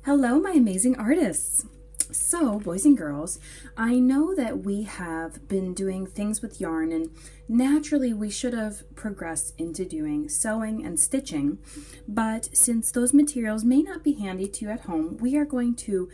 Hello, my amazing artists. So, boys and girls, I know that we have been doing things with yarn, and naturally we should have progressed into doing sewing and stitching, but since those materials may not be handy to you at home, we are going to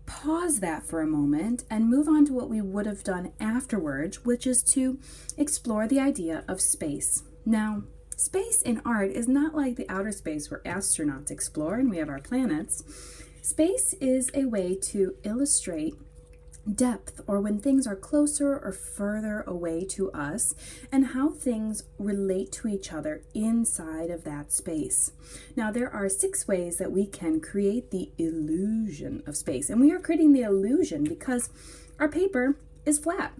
pause that for a moment and move on to what we would have done afterwards, which is to explore the idea of space. Now, space in art is not like the outer space where astronauts explore and we have our planets. Space is a way to illustrate depth, or when things are closer or further away to us, and how things relate to each other inside of that space. Now, there are 6 ways that we can create the illusion of space, and we are creating the illusion because our paper is flat.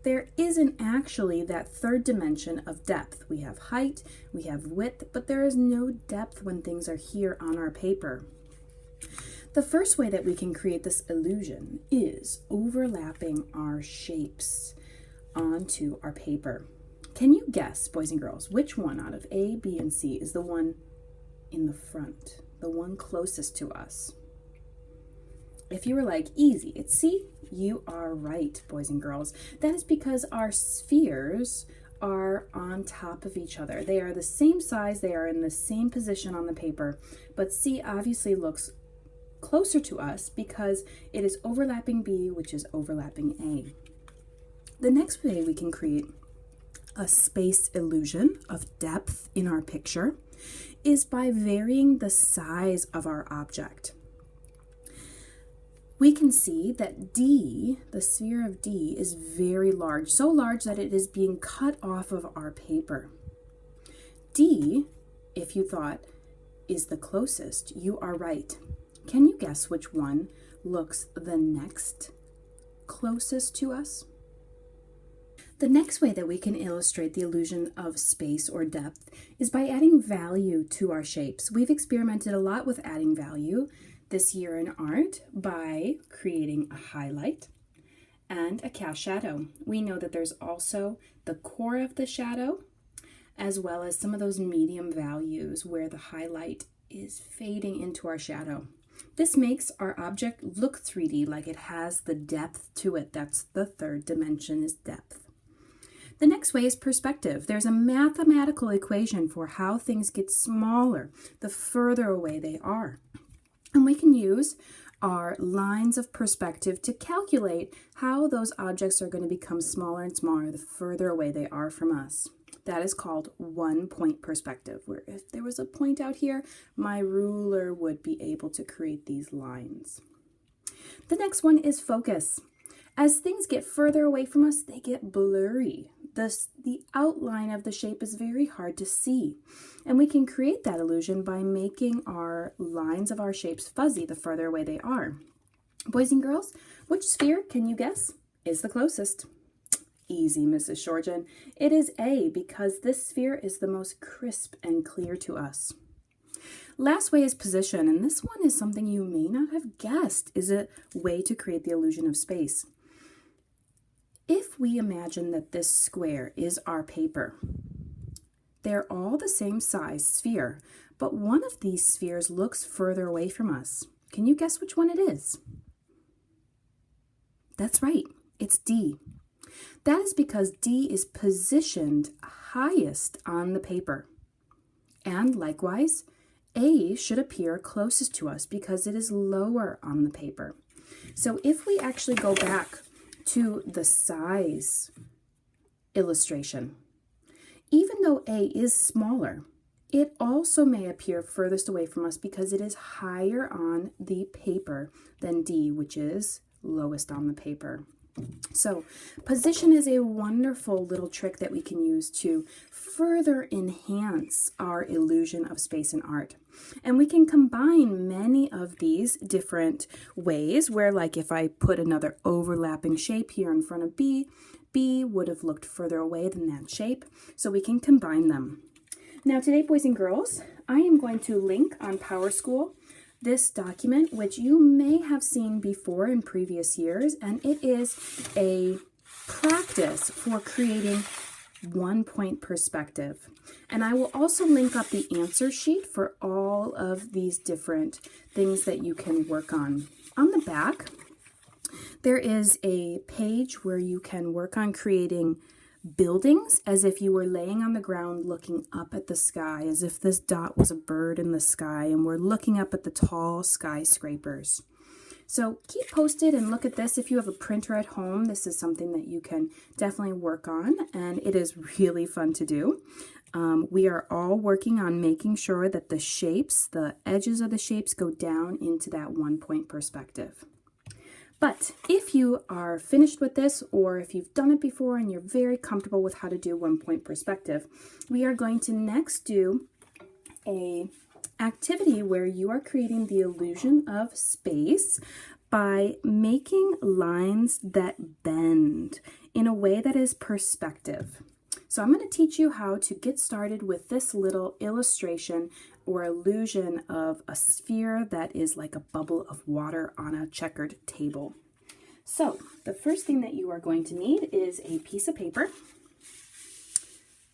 There isn't actually that third dimension of depth. We have height, we have width, but there is no depth when things are here on our paper. The first way that we can create this illusion is overlapping our shapes onto our paper. Can you guess, boys and girls, which one out of A, B, and C is the one in the front, the one closest to us? If you were like, easy, it's C, you are right, boys and girls. That is because our spheres are on top of each other. They are the same size, they are in the same position on the paper, but C obviously looks closer to us because it is overlapping B, which is overlapping A. The next way we can create a space illusion of depth in our picture is by varying the size of our object. We can see that D, the sphere of D, is very large, so large that it is being cut off of our paper. D, if you thought, is the closest, you are right. Can you guess which one looks the next closest to us? The next way that we can illustrate the illusion of space or depth is by adding value to our shapes. We've experimented a lot with adding value this year in art by creating a highlight and a cast shadow. We know that there's also the core of the shadow, as well as some of those medium values where the highlight is fading into our shadow. This makes our object look 3D, like it has the depth to it. That's the third dimension, is depth. The next way is perspective. There's a mathematical equation for how things get smaller the further away they are. And we can use our lines of perspective to calculate how those objects are going to become smaller and smaller the further away they are from us. That is called one-point perspective, where if there was a point out here, my ruler would be able to create these lines. The next one is focus. As things get further away from us, they get blurry. The outline of the shape is very hard to see. And we can create that illusion by making our lines of our shapes fuzzy the further away they are. Boys and girls, which sphere, can you guess, is the closest? Easy, Mrs. Shorten. It is A, because this sphere is the most crisp and clear to us. Last way is position, and this one is something you may not have guessed is a way to create the illusion of space. If we imagine that this square is our paper, they're all the same size sphere, but one of these spheres looks further away from us. Can you guess which one it is? That's right, it's D. That is because D is positioned highest on the paper. And likewise, A should appear closest to us because it is lower on the paper. So if we actually go back to the size illustration, even though A is smaller, it also may appear furthest away from us because it is higher on the paper than D, which is lowest on the paper. So position is a wonderful little trick that we can use to further enhance our illusion of space and art. And we can combine many of these different ways where, like, if I put another overlapping shape here in front of B, B would have looked further away than that shape. So we can combine them. Now today, boys and girls, I am going to link on PowerSchool this document, which you may have seen before in previous years, and it is a practice for creating 1-point perspective. And I will also link up the answer sheet for all of these different things that you can work on. On the back, there is a page where you can work on creating buildings as if you were laying on the ground looking up at the sky, as if this dot was a bird in the sky and we're looking up at the tall skyscrapers. So keep posted and look at this. If you have a printer at home, this is something that you can definitely work on, and it is really fun to do. We are all working on making sure that the shapes, the edges of the shapes, go down into that 1-point perspective. But if you are finished with this, or if you've done it before and you're very comfortable with how to do 1-point perspective, we are going to next do a activity where you are creating the illusion of space by making lines that bend in a way that is perspective. So I'm going to teach you how to get started with this little illustration or illusion of a sphere that is like a bubble of water on a checkered table. So the first thing that you are going to need is a piece of paper.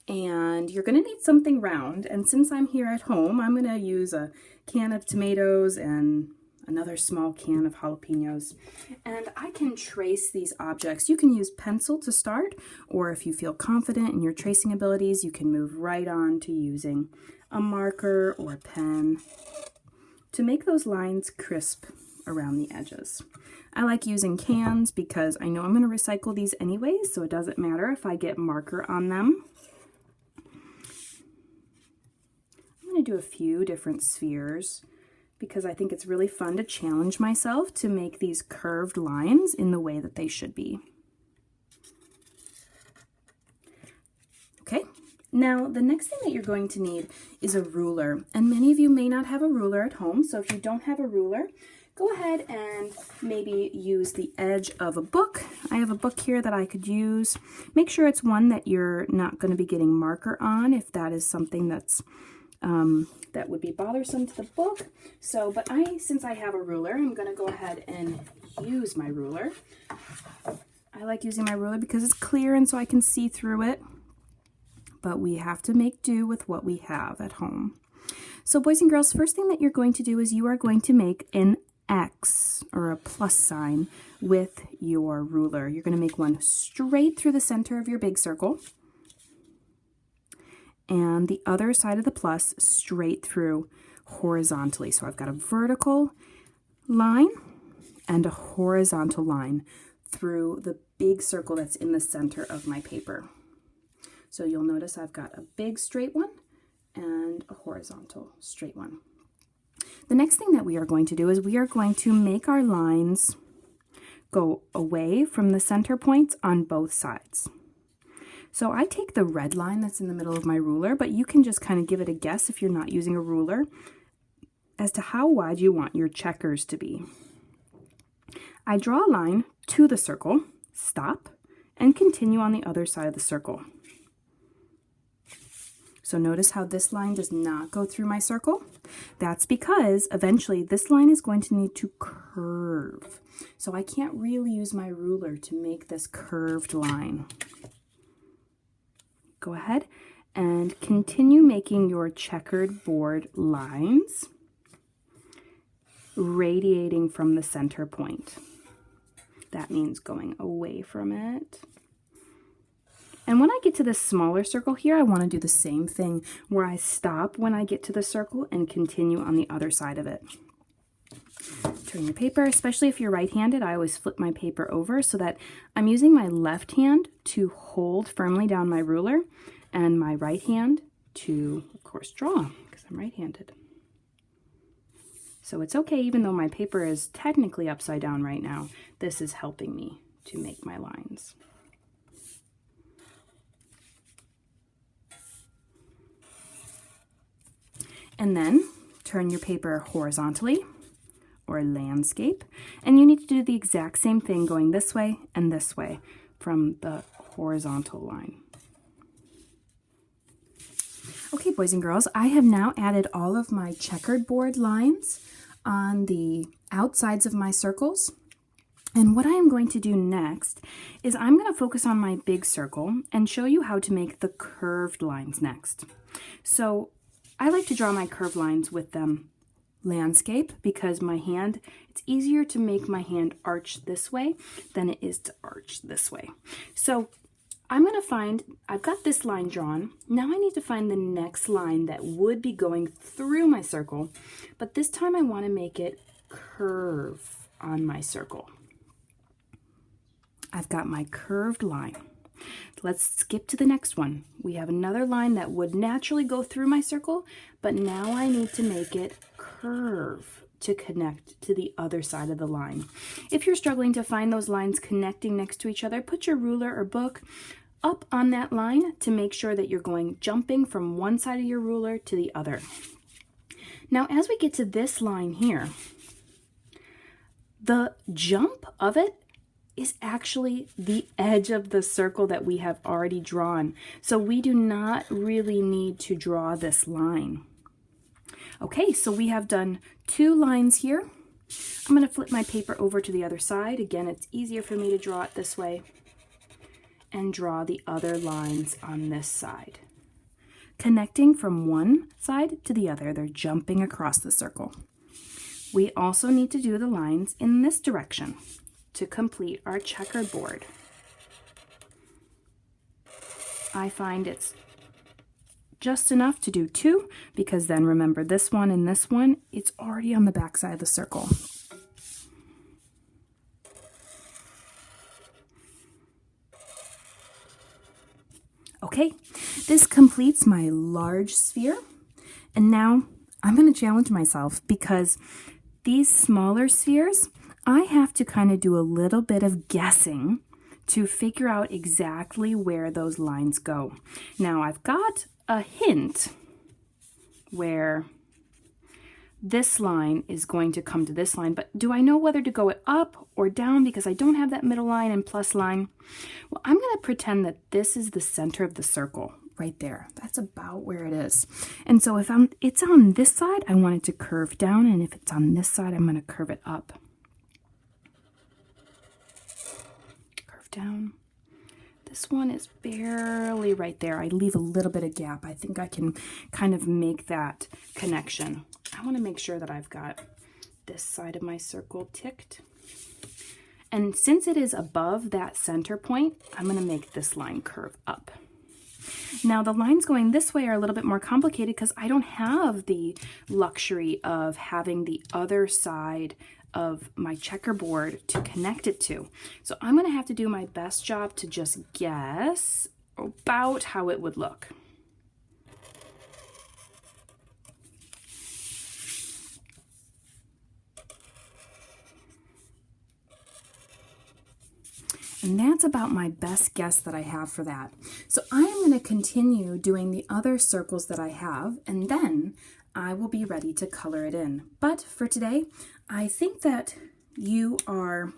And you're going to need something round, and since I'm here at home, I'm going to use a can of tomatoes and another small can of jalapenos. And I can trace these objects. You can use pencil to start, or if you feel confident in your tracing abilities, you can move right on to using a marker or a pen to make those lines crisp around the edges. I like using cans because I know I'm going to recycle these anyways, so it doesn't matter if I get marker on them. I'm going to do a few different spheres because I think it's really fun to challenge myself to make these curved lines in the way that they should be. Okay, now the next thing that you're going to need is a ruler, and many of you may not have a ruler at home, so if you don't have a ruler, go ahead and maybe use the edge of a book. I have a book here that I could use. Make sure it's one that you're not going to be getting marker on if that is something that's that would be bothersome to the book. So, but since I have a ruler, I'm going to go ahead and use my ruler. I like using my ruler because it's clear and so I can see through it. But we have to make do with what we have at home. So boys and girls, first thing that you're going to do is you are going to make an X or a plus sign with your ruler. You're going to make one straight through the center of your big circle, and the other side of the plus straight through horizontally. So I've got a vertical line and a horizontal line through the big circle that's in the center of my paper. So you'll notice I've got a big straight one and a horizontal straight one. The next thing that we are going to do is we are going to make our lines go away from the center points on both sides. So I take the red line that's in the middle of my ruler, but you can just kind of give it a guess if you're not using a ruler as to how wide you want your checkers to be. I draw a line to the circle, stop, and continue on the other side of the circle. So notice how this line does not go through my circle? That's because eventually this line is going to need to curve. So I can't really use my ruler to make this curved line. Go ahead and continue making your checkered board lines radiating from the center point. That means going away from it. And when I get to this smaller circle here, I want to do the same thing where I stop when I get to the circle and continue on the other side of it. Turn your paper, especially if you're right-handed, I always flip my paper over so that I'm using my left hand to hold firmly down my ruler and my right hand to, of course, draw because I'm right-handed. So it's okay, even though my paper is technically upside down right now, this is helping me to make my lines. And then turn your paper horizontally or landscape, and you need to do the exact same thing going this way and this way from the horizontal line. Okay, boys and girls, I have now added all of my checkered board lines on the outsides of my circles. And what I am going to do next is I'm going to focus on my big circle and show you how to make the curved lines next. So I like to draw my curved lines with them landscape because my hand, it's easier to make my hand arch this way than it is to arch this way. So I'm going to find, I've got this line drawn. Now I need to find the next line that would be going through my circle, but this time I want to make it curve on my circle. I've got my curved line. Let's skip to the next one. We have another line that would naturally go through my circle, but now I need to make it curve to connect to the other side of the line. If you're struggling to find those lines connecting next to each other, put your ruler or book up on that line to make sure that you're jumping from one side of your ruler to the other. Now, as we get to this line here, the jump of it is actually the edge of the circle that we have already drawn. So we do not really need to draw this line. Okay, so we have done 2 lines here. I'm going to flip my paper over to the other side. Again, it's easier for me to draw it this way and draw the other lines on this side. Connecting from one side to the other, they're jumping across the circle. We also need to do the lines in this direction to complete our checkerboard. I find it's just enough to do 2 because then remember this one and this one, it's already on the back side of the circle. Okay, this completes my large sphere, and now I'm going to challenge myself because these smaller spheres, I have to kind of do a little bit of guessing to figure out exactly where those lines go. Now I've got a hint where this line is going to come to this line, but do I know whether to go it up or down because I don't have that middle line and plus line? Well, I'm going to pretend that this is the center of the circle right there. That's about where it is. And so if it's on this side, I want it to curve down, and if it's on this side, I'm going to curve it up. Down. This one is barely right there. I leave a little bit of gap. I think I can kind of make that connection. I want to make sure that I've got this side of my circle ticked. And since it is above that center point, I'm going to make this line curve up. Now the lines going this way are a little bit more complicated because I don't have the luxury of having the other side of my checkerboard to connect it to. So I'm going to have to do my best job to just guess about how it would look. And that's about my best guess that I have for that. So I am going to continue doing the other circles that I have, and then I will be ready to color it in. But for today, I think that you are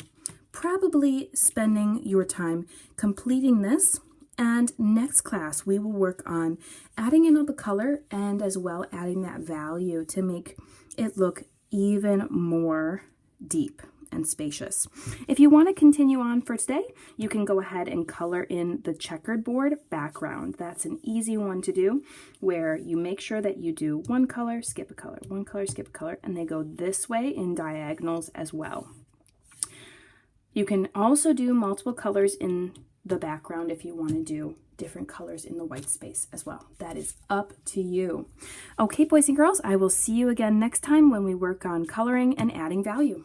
probably spending your time completing this, and next class we will work on adding in all the color and as well adding that value to make it look even more deep and spacious. If you want to continue on for today, you can go ahead and color in the checkerboard background. That's an easy one to do, where you make sure that you do one color, skip a color, one color, skip a color, and they go this way in diagonals as well. You can also do multiple colors in the background if you want to do different colors in the white space as well. That is up to you. Okay, boys and girls, I will see you again next time when we work on coloring and adding value.